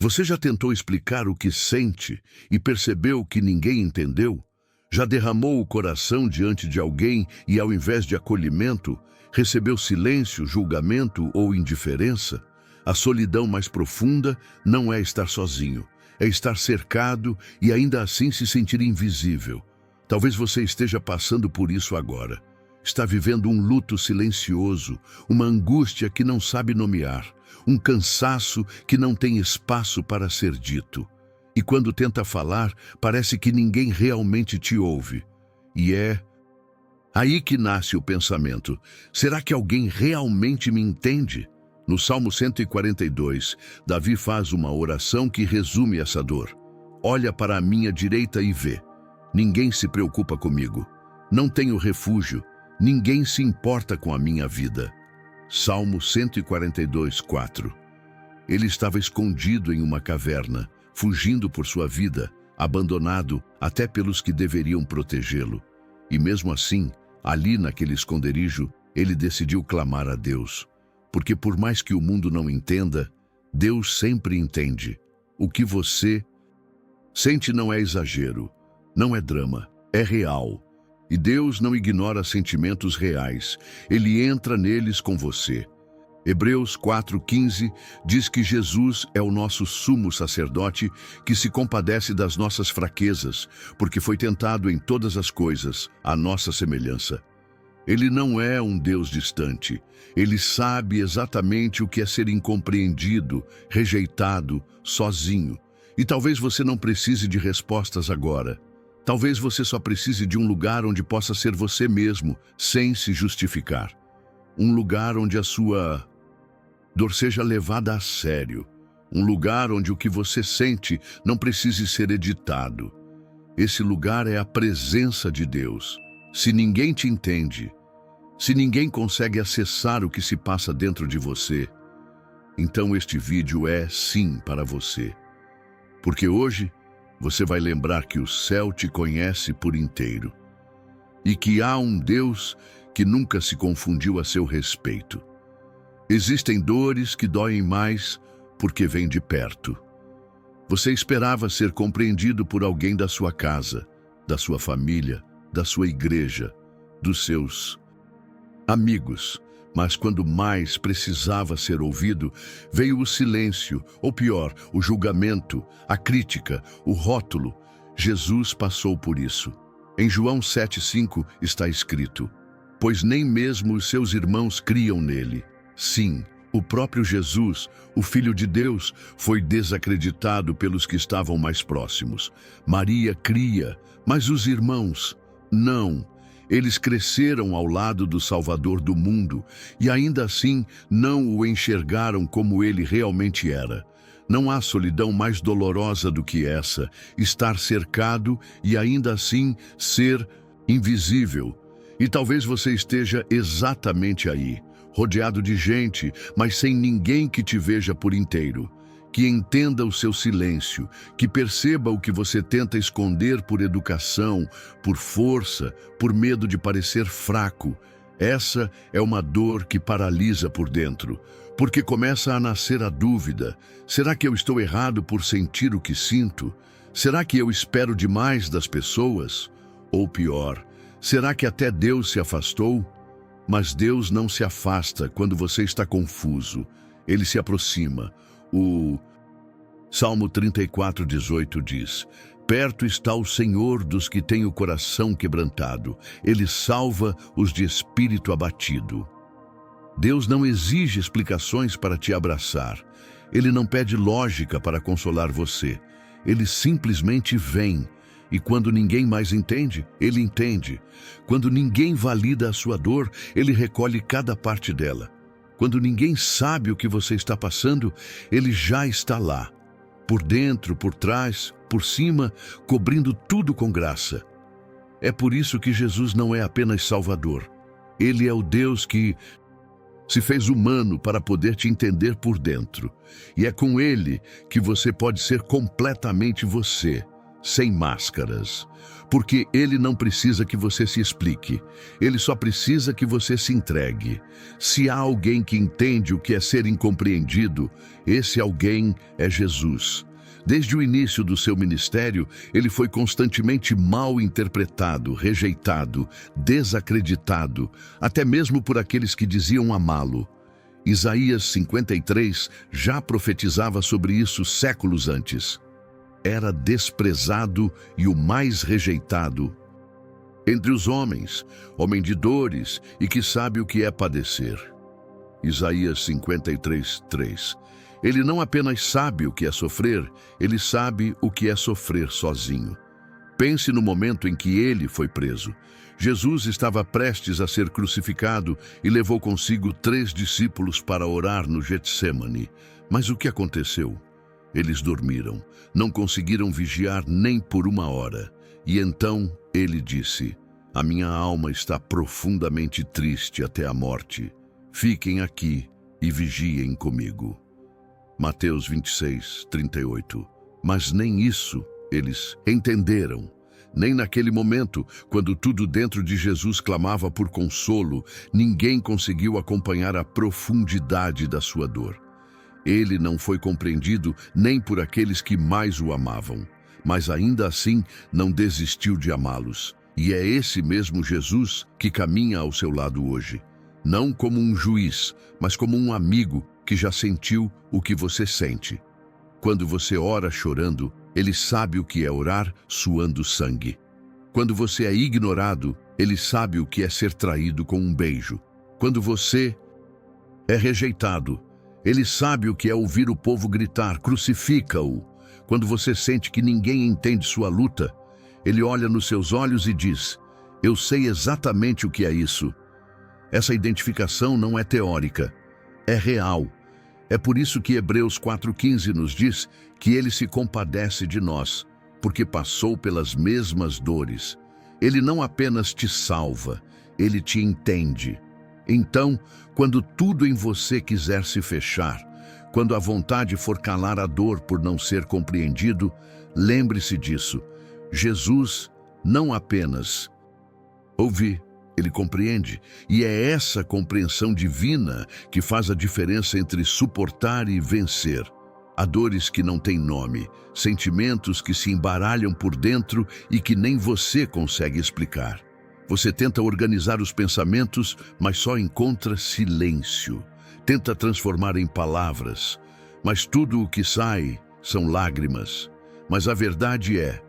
Você já tentou explicar o que sente e percebeu que ninguém entendeu? Já derramou o coração diante de alguém e, ao invés de acolhimento, recebeu silêncio, julgamento ou indiferença? A solidão mais profunda não é estar sozinho, é estar cercado e ainda assim se sentir invisível. Talvez você esteja passando por isso agora. Está vivendo um luto silencioso, uma angústia que não sabe nomear, um cansaço que não tem espaço para ser dito. E quando tenta falar, parece que ninguém realmente te ouve. E é aí que nasce o pensamento: será que alguém realmente me entende? No Salmo 142, Davi faz uma oração que resume essa dor. Olha para a minha direita e vê. Ninguém se preocupa comigo. Não tenho refúgio. Ninguém se importa com a minha vida. Salmo 142, 4. Ele estava escondido em uma caverna, fugindo por sua vida, abandonado até pelos que deveriam protegê-lo. E mesmo assim, ali naquele esconderijo, ele decidiu clamar a Deus. Porque por mais que o mundo não entenda, Deus sempre entende. O que você sente não é exagero, não é drama, é real. E Deus não ignora sentimentos reais, Ele entra neles com você. Hebreus 4:15 diz que Jesus é o nosso sumo sacerdote que se compadece das nossas fraquezas, porque foi tentado em todas as coisas, à nossa semelhança. Ele não é um Deus distante. Ele sabe exatamente o que é ser incompreendido, rejeitado, sozinho. E talvez você não precise de respostas agora. Talvez você só precise de um lugar onde possa ser você mesmo, sem se justificar. Um lugar onde a sua dor seja levada a sério. Um lugar onde o que você sente não precise ser editado. Esse lugar é a presença de Deus. Se ninguém te entende, se ninguém consegue acessar o que se passa dentro de você, então este vídeo é sim para você. Porque hoje você vai lembrar que o céu te conhece por inteiro e que há um Deus que nunca se confundiu a seu respeito. Existem dores que doem mais porque vêm de perto. Você esperava ser compreendido por alguém da sua casa, da sua família, da sua igreja, dos seus amigos, mas quando mais precisava ser ouvido, veio o silêncio, ou pior, o julgamento, a crítica, o rótulo. Jesus passou por isso. Em João 7,5 está escrito: pois nem mesmo os seus irmãos criam nele. Sim, o próprio Jesus, o Filho de Deus, foi desacreditado pelos que estavam mais próximos. Maria cria, mas os irmãos não. Eles cresceram ao lado do Salvador do mundo e ainda assim não o enxergaram como ele realmente era. Não há solidão mais dolorosa do que essa, estar cercado e ainda assim ser invisível. E talvez você esteja exatamente aí, rodeado de gente, mas sem ninguém que te veja por inteiro. Que entenda o seu silêncio, que perceba o que você tenta esconder por educação, por força, por medo de parecer fraco. Essa é uma dor que paralisa por dentro, porque começa a nascer a dúvida: será que eu estou errado por sentir o que sinto? Será que eu espero demais das pessoas? Ou pior, será que até Deus se afastou? Mas Deus não se afasta quando você está confuso. Ele se aproxima. O Salmo 34:18 diz: perto está o Senhor dos que têm o coração quebrantado. Ele salva os de espírito abatido. Deus não exige explicações para te abraçar. Ele não pede lógica para consolar você. Ele simplesmente vem. E quando ninguém mais entende, ele entende. Quando ninguém valida a sua dor, ele recolhe cada parte dela. Quando ninguém sabe o que você está passando, ele já está lá. Por dentro, por trás, por cima, cobrindo tudo com graça. É por isso que Jesus não é apenas Salvador. Ele é o Deus que se fez humano para poder te entender por dentro. E é com ele que você pode ser completamente você, sem máscaras. Porque ele não precisa que você se explique, ele só precisa que você se entregue. Se há alguém que entende o que é ser incompreendido, esse alguém é Jesus. Desde o início do seu ministério, ele foi constantemente mal interpretado, rejeitado, desacreditado, até mesmo por aqueles que diziam amá-lo. Isaías 53 já profetizava sobre isso séculos antes. Era desprezado e o mais rejeitado entre os homens, homem de dores e que sabe o que é padecer. Isaías 53, 3. Ele não apenas sabe o que é sofrer, ele sabe o que é sofrer sozinho. Pense no momento em que ele foi preso. Jesus estava prestes a ser crucificado e levou consigo 3 discípulos para orar no Getsêmani. Mas o que aconteceu? Eles dormiram, não conseguiram vigiar nem por 1 hora. E então ele disse: "A minha alma está profundamente triste até a morte. Fiquem aqui e vigiem comigo." Mateus 26, 38. Mas nem isso eles entenderam. Nem naquele momento, quando tudo dentro de Jesus clamava por consolo, ninguém conseguiu acompanhar a profundidade da sua dor. Ele não foi compreendido nem por aqueles que mais o amavam, mas ainda assim não desistiu de amá-los. E é esse mesmo Jesus que caminha ao seu lado hoje. Não como um juiz, mas como um amigo que já sentiu o que você sente. Quando você ora chorando, ele sabe o que é orar suando sangue. Quando você é ignorado, ele sabe o que é ser traído com um beijo. Quando você é rejeitado, ele sabe o que é ouvir o povo gritar: "Crucifica-o". Quando você sente que ninguém entende sua luta, ele olha nos seus olhos e diz: "Eu sei exatamente o que é isso." Essa identificação não é teórica, é real. É por isso que Hebreus 4,15 nos diz que ele se compadece de nós, porque passou pelas mesmas dores. Ele não apenas te salva, ele te entende. Então, quando tudo em você quiser se fechar, quando a vontade for calar a dor por não ser compreendido, lembre-se disso. Jesus não apenas ouve, ele compreende, e é essa compreensão divina que faz a diferença entre suportar e vencer. Há dores que não têm nome, sentimentos que se embaralham por dentro e que nem você consegue explicar. Você tenta organizar os pensamentos, mas só encontra silêncio. Tenta transformar em palavras, mas tudo o que sai são lágrimas. Mas a verdade é,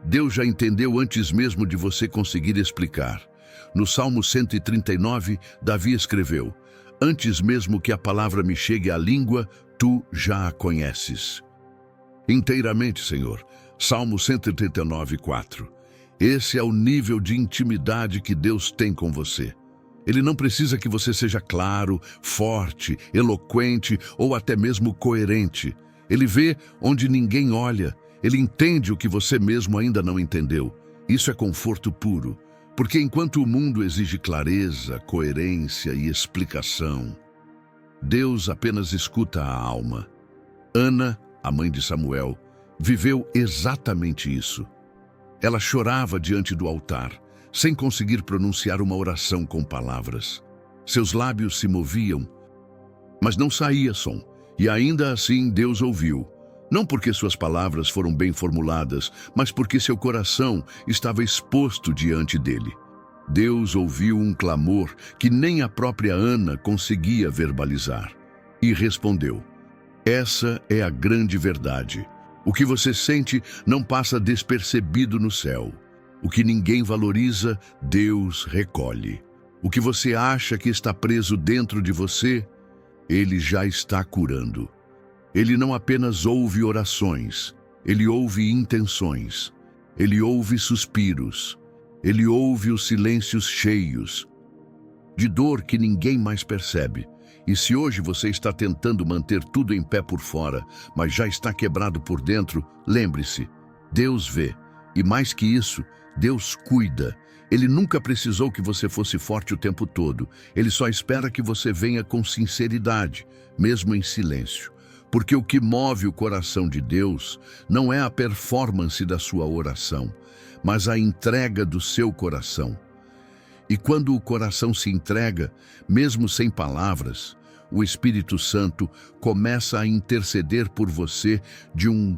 Deus já entendeu antes mesmo de você conseguir explicar. No Salmo 139, Davi escreveu: "Antes mesmo que a palavra me chegue à língua, tu já a conheces." Inteiramente, Senhor. Salmo 139, 4. Esse é o nível de intimidade que Deus tem com você. Ele não precisa que você seja claro, forte, eloquente ou até mesmo coerente. Ele vê onde ninguém olha. Ele entende o que você mesmo ainda não entendeu. Isso é conforto puro. Porque enquanto o mundo exige clareza, coerência e explicação, Deus apenas escuta a alma. Ana, a mãe de Samuel, viveu exatamente isso. Ela chorava diante do altar, sem conseguir pronunciar uma oração com palavras. Seus lábios se moviam, mas não saía som. E ainda assim Deus ouviu. Não porque suas palavras foram bem formuladas, mas porque seu coração estava exposto diante dele. Deus ouviu um clamor que nem a própria Ana conseguia verbalizar. E respondeu: "Essa é a grande verdade. O que você sente não passa despercebido no céu. O que ninguém valoriza, Deus recolhe. O que você acha que está preso dentro de você, Ele já está curando." Ele não apenas ouve orações, ele ouve intenções, ele ouve suspiros, ele ouve os silêncios cheios de dor que ninguém mais percebe. E se hoje você está tentando manter tudo em pé por fora, mas já está quebrado por dentro, lembre-se, Deus vê. E mais que isso, Deus cuida. Ele nunca precisou que você fosse forte o tempo todo. Ele só espera que você venha com sinceridade, mesmo em silêncio. Porque o que move o coração de Deus não é a performance da sua oração, mas a entrega do seu coração. E quando o coração se entrega, mesmo sem palavras, o Espírito Santo começa a interceder por você de um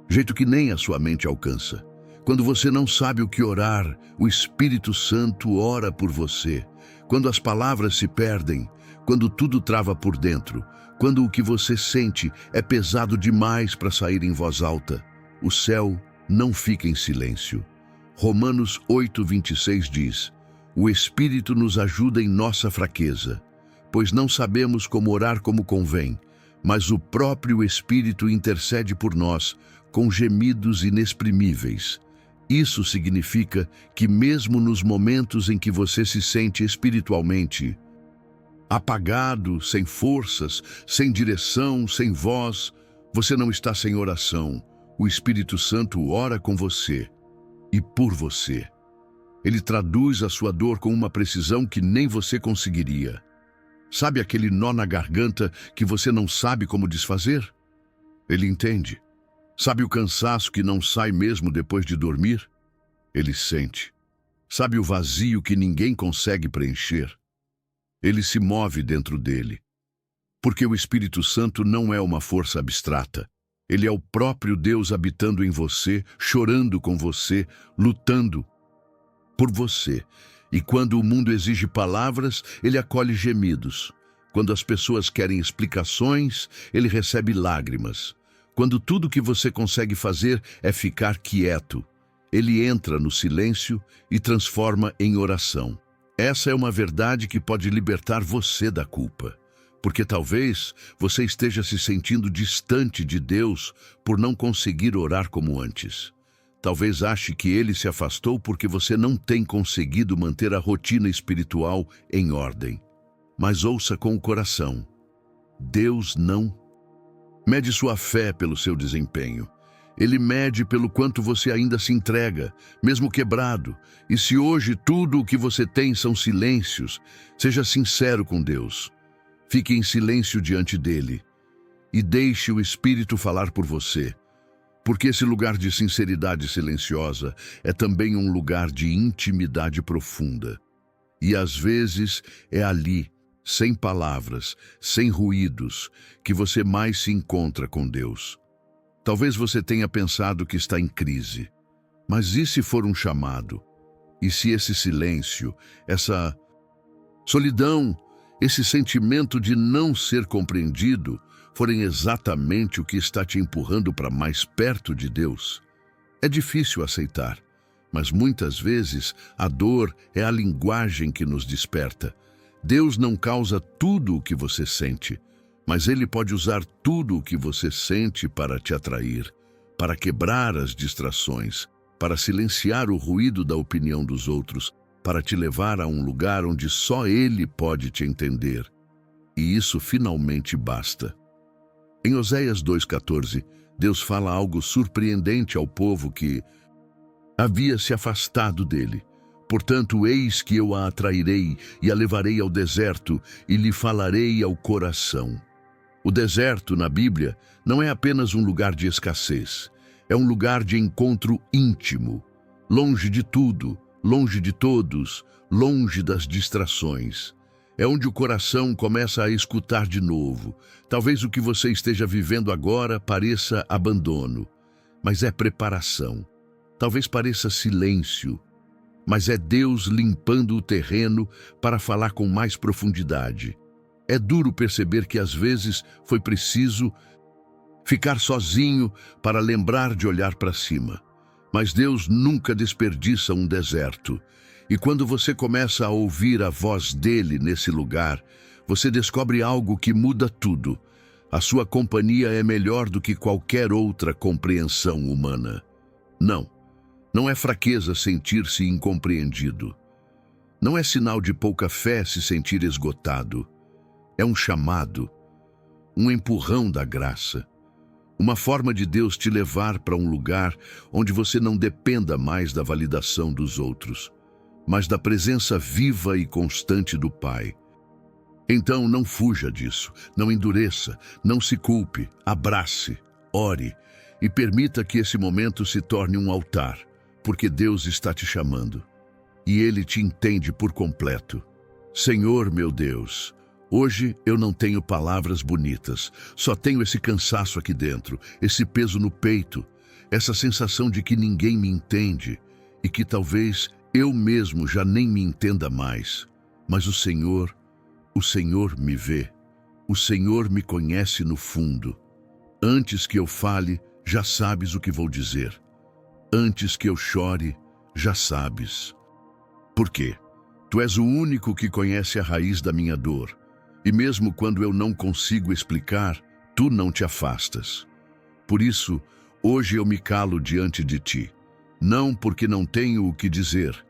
jeito que nem a sua mente alcança. Quando você não sabe o que orar, o Espírito Santo ora por você. Quando as palavras se perdem, quando tudo trava por dentro, quando o que você sente é pesado demais para sair em voz alta, o céu não fica em silêncio. Romanos 8:26 diz: o Espírito nos ajuda em nossa fraqueza, pois não sabemos como orar como convém, mas o próprio Espírito intercede por nós com gemidos inexprimíveis. Isso significa que mesmo nos momentos em que você se sente espiritualmente apagado, sem forças, sem direção, sem voz, você não está sem oração. O Espírito Santo ora com você e por você. Ele traduz a sua dor com uma precisão que nem você conseguiria. Sabe aquele nó na garganta que você não sabe como desfazer? Ele entende. Sabe o cansaço que não sai mesmo depois de dormir? Ele sente. Sabe o vazio que ninguém consegue preencher? Ele se move dentro dele. Porque o Espírito Santo não é uma força abstrata. Ele é o próprio Deus habitando em você, chorando com você, lutando por você. E quando o mundo exige palavras, ele acolhe gemidos. Quando as pessoas querem explicações, ele recebe lágrimas. Quando tudo que você consegue fazer é ficar quieto, ele entra no silêncio e transforma em oração. Essa é uma verdade que pode libertar você da culpa. Porque talvez você esteja se sentindo distante de Deus por não conseguir orar como antes. Talvez ache que ele se afastou porque você não tem conseguido manter a rotina espiritual em ordem. Mas ouça com o coração. Deus não mede sua fé pelo seu desempenho. Ele mede pelo quanto você ainda se entrega, mesmo quebrado. E se hoje tudo o que você tem são silêncios, seja sincero com Deus. Fique em silêncio diante dele e deixe o Espírito falar por você. Porque esse lugar de sinceridade silenciosa é também um lugar de intimidade profunda. E às vezes é ali, sem palavras, sem ruídos, que você mais se encontra com Deus. Talvez você tenha pensado que está em crise, mas e se for um chamado? E se esse silêncio, essa solidão, esse sentimento de não ser compreendido forem exatamente o que está te empurrando para mais perto de Deus? É difícil aceitar, mas muitas vezes a dor é a linguagem que nos desperta. Deus não causa tudo o que você sente, mas Ele pode usar tudo o que você sente para te atrair, para quebrar as distrações, para silenciar o ruído da opinião dos outros, para te levar a um lugar onde só Ele pode te entender. E isso finalmente basta. Em Oséias 2,14, Deus fala algo surpreendente ao povo que havia se afastado dele. Portanto, eis que eu a atrairei e a levarei ao deserto e lhe falarei ao coração. O deserto, na Bíblia, não é apenas um lugar de escassez. É um lugar de encontro íntimo, longe de tudo, longe de todos, longe das distrações. É onde o coração começa a escutar de novo. Talvez o que você esteja vivendo agora pareça abandono, mas é preparação. Talvez pareça silêncio, mas é Deus limpando o terreno para falar com mais profundidade. É duro perceber que às vezes foi preciso ficar sozinho para lembrar de olhar para cima. Mas Deus nunca desperdiça um deserto. E quando você começa a ouvir a voz dele nesse lugar, você descobre algo que muda tudo. A sua companhia é melhor do que qualquer outra compreensão humana. Não é fraqueza sentir-se incompreendido. Não é sinal de pouca fé se sentir esgotado. É um chamado, um empurrão da graça. Uma forma de Deus te levar para um lugar onde você não dependa mais da validação dos outros, mas da presença viva e constante do Pai. Então não fuja disso, não endureça, não se culpe, abrace, ore e permita que esse momento se torne um altar, porque Deus está te chamando e Ele te entende por completo. Senhor, meu Deus, hoje eu não tenho palavras bonitas, só tenho esse cansaço aqui dentro, esse peso no peito, essa sensação de que ninguém me entende e que talvez eu mesmo já nem me entenda mais. Mas o Senhor me vê, o Senhor me conhece no fundo. Antes que eu fale, já sabes o que vou dizer. Antes que eu chore, já sabes. Por quê? Tu és o único que conhece a raiz da minha dor. E mesmo quando eu não consigo explicar, tu não te afastas. Por isso, hoje eu me calo diante de ti. Não porque não tenho o que dizer,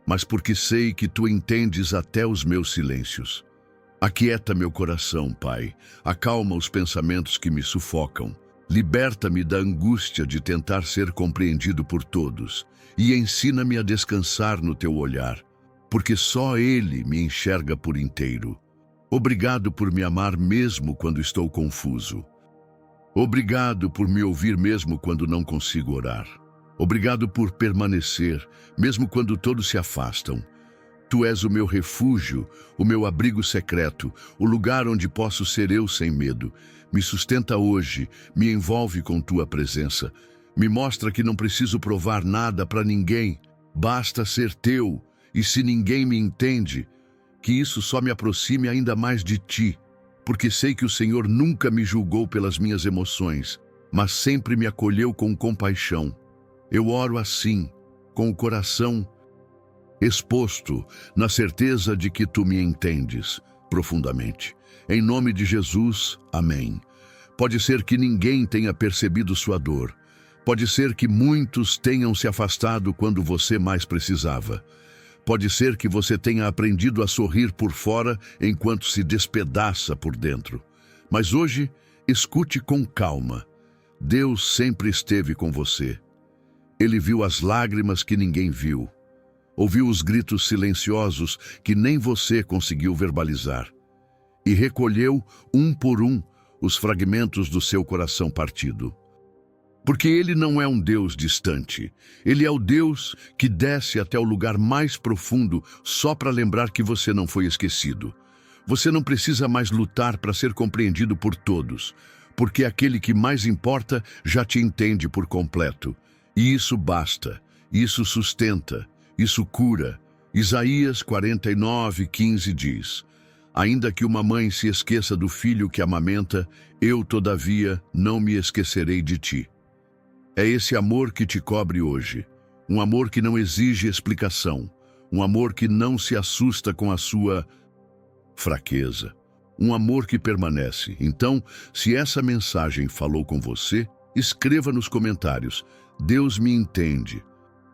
mas porque sei que tu entendes até os meus silêncios. Aquieta meu coração, Pai. Acalma os pensamentos que me sufocam. Liberta-me da angústia de tentar ser compreendido por todos. E ensina-me a descansar no teu olhar, porque só Ele me enxerga por inteiro. Obrigado por me amar mesmo quando estou confuso. Obrigado por me ouvir mesmo quando não consigo orar. Obrigado por permanecer, mesmo quando todos se afastam. Tu és o meu refúgio, o meu abrigo secreto, o lugar onde posso ser eu sem medo. Me sustenta hoje, me envolve com tua presença. Me mostra que não preciso provar nada para ninguém. Basta ser teu, e se ninguém me entende, que isso só me aproxime ainda mais de ti, porque sei que o Senhor nunca me julgou pelas minhas emoções, mas sempre me acolheu com compaixão. Eu oro assim, com o coração exposto, na certeza de que tu me entendes profundamente. Em nome de Jesus, amém. Pode ser que ninguém tenha percebido sua dor. Pode ser que muitos tenham se afastado quando você mais precisava. Pode ser que você tenha aprendido a sorrir por fora enquanto se despedaça por dentro. Mas hoje, escute com calma. Deus sempre esteve com você. Ele viu as lágrimas que ninguém viu. Ouviu os gritos silenciosos que nem você conseguiu verbalizar. E recolheu, um por um, os fragmentos do seu coração partido. Porque Ele não é um Deus distante. Ele é o Deus que desce até o lugar mais profundo só para lembrar que você não foi esquecido. Você não precisa mais lutar para ser compreendido por todos, porque aquele que mais importa já te entende por completo. E isso basta, isso sustenta, isso cura. Isaías 49:15 diz: ainda que uma mãe se esqueça do filho que amamenta, eu, todavia, não me esquecerei de ti. É esse amor que te cobre hoje, um amor que não exige explicação, um amor que não se assusta com a sua fraqueza, um amor que permanece. Então, se essa mensagem falou com você, escreva nos comentários: Deus me entende.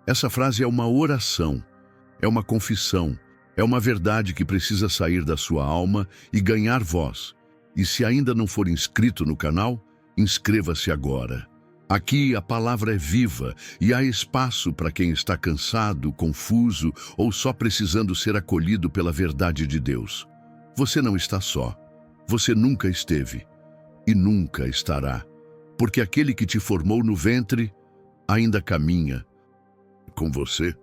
Essa frase é uma oração, é uma confissão, é uma verdade que precisa sair da sua alma e ganhar voz. E se ainda não for inscrito no canal, inscreva-se agora. Aqui a palavra é viva e há espaço para quem está cansado, confuso ou só precisando ser acolhido pela verdade de Deus. Você não está só. Você nunca esteve e nunca estará, porque aquele que te formou no ventre ainda caminha com você.